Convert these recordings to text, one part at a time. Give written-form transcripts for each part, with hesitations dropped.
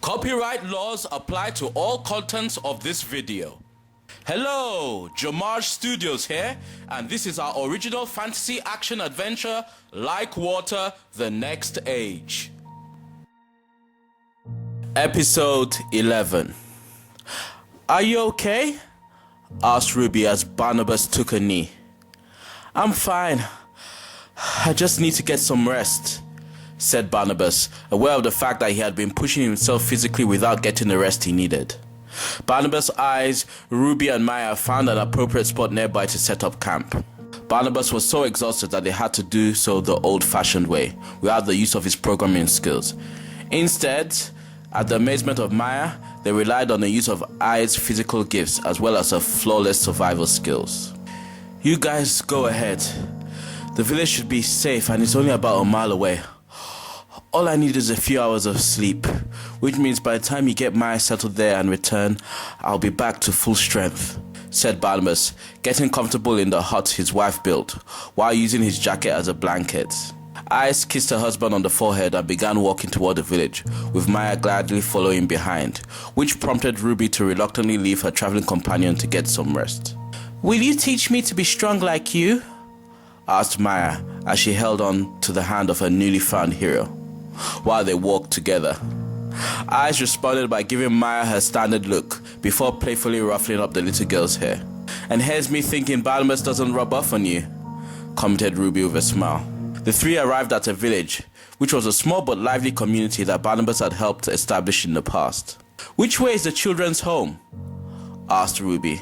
Copyright laws apply to all contents of this video. Hello, JOMAJ Studios here, and this is our original fantasy action adventure, Like Water, The Next Age. Episode 11. Are you okay? Asked Ruby as Barnabas took a knee. I'm fine. I just need to get some rest, said Barnabas, aware of the fact that he had been pushing himself physically without getting the rest he needed. Barnabas' eyes, Ruby and Maya found an appropriate spot nearby to set up camp. Barnabas was so exhausted that they had to do so the old-fashioned way, without the use of his programming skills. Instead, at the amazement of Maya, they relied on the use of Ai's physical gifts as well as her flawless survival skills. You guys go ahead. The village should be safe and it's only about a mile away. All I need is a few hours of sleep, which means by the time you get Maya settled there and return, I'll be back to full strength, said Barnabas, getting comfortable in the hut his wife built, while using his jacket as a blanket. Ice kissed her husband on the forehead and began walking toward the village, with Maya gladly following behind, which prompted Ruby to reluctantly leave her traveling companion to get some rest. Will you teach me to be strong like you? Asked Maya as she held on to the hand of her newly found hero, while they walked together. Ice responded by giving Maya her standard look before playfully ruffling up the little girl's hair. And here's me thinking Barnabas doesn't rub off on you, commented Ruby with a smile. The three arrived at a village, which was a small but lively community that Barnabas had helped establish in the past. Which way is the children's home? Asked Ruby.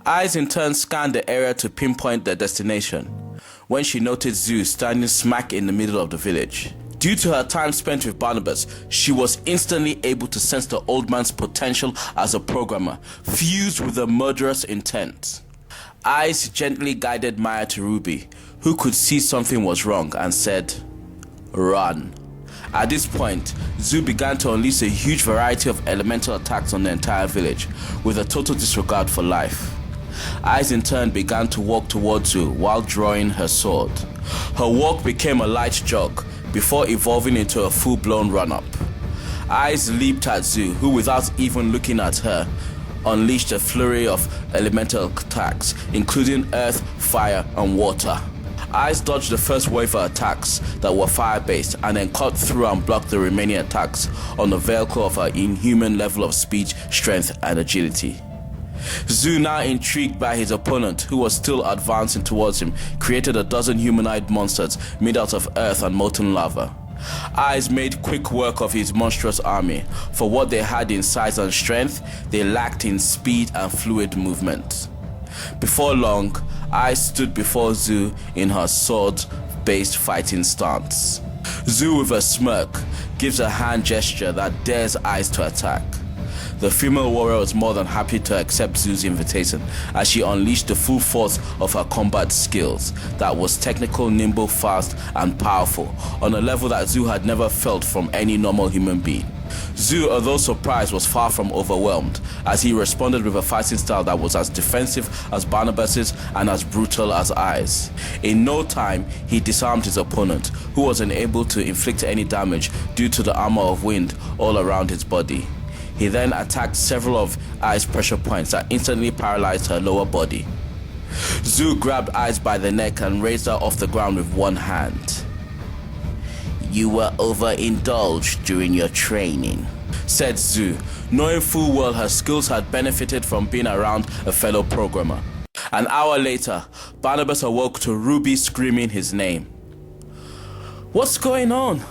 Eyes in turn scanned the area to pinpoint their destination, when she noted Zoo standing smack in the middle of the village. Due to her time spent with Barnabas, she was instantly able to sense the old man's potential as a programmer, fused with a murderous intent. Eyes gently guided Maya to Ruby, who could see something was wrong, and said, "Run." At this point, Zoo began to unleash a huge variety of elemental attacks on the entire village, with a total disregard for life. Eyes in turn began to walk towards Zoo while drawing her sword. Her walk became a light jog, before evolving into a full-blown run-up. Eyes leaped at Zoo, who without even looking at her, unleashed a flurry of elemental attacks, including earth, fire, and water. Eyes dodged the first wave of attacks that were fire-based and then cut through and blocked the remaining attacks on the vehicle of her inhuman level of speed, strength, and agility. Zoo, now intrigued by his opponent, who was still advancing towards him, created a dozen humanoid monsters made out of earth and molten lava. Eyes made quick work of his monstrous army. For what they had in size and strength, they lacked in speed and fluid movement. Before long, Eyes stood before Zoo in her sword-based fighting stance. Zoo, with a smirk, gives a hand gesture that dares Eyes to attack. The female warrior was more than happy to accept Zoo's invitation as she unleashed the full force of her combat skills that was technical, nimble, fast, and powerful on a level that Zoo had never felt from any normal human being. Zoo, although surprised, was far from overwhelmed as he responded with a fighting style that was as defensive as Barnabas's and as brutal as Eyes. In no time, he disarmed his opponent, who was unable to inflict any damage due to the armor of wind all around his body. He then attacked several of Ai's pressure points that instantly paralyzed her lower body. Zoo grabbed Eyes by the neck and raised her off the ground with one hand. "You were overindulged during your training," said Zoo, knowing full well her skills had benefited from being around a fellow programmer. An hour later, Barnabas awoke to Ruby screaming his name. "What's going on?"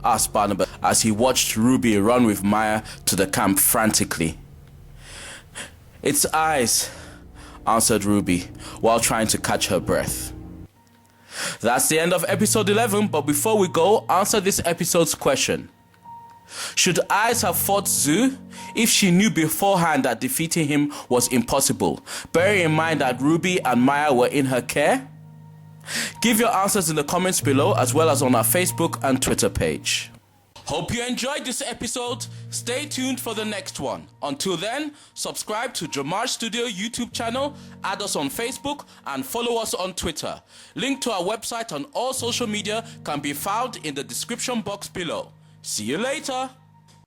asked Barnabas as he watched Ruby run with Maya to the camp frantically. "It's Eyes," answered Ruby, while trying to catch her breath. That's the end of episode 11, but before we go, answer this episode's question. Should Eyes have fought Zoo if she knew beforehand that defeating him was impossible, bearing in mind that Ruby and Maya were in her care? Give your answers in the comments below, as well as on our Facebook and Twitter page. Hope you enjoyed this episode. Stay tuned for the next one. Until then, subscribe to JOMAJ Studio YouTube channel, add us on Facebook, and follow us on Twitter. Link to our website on all social media can be found in the description box below. See you later.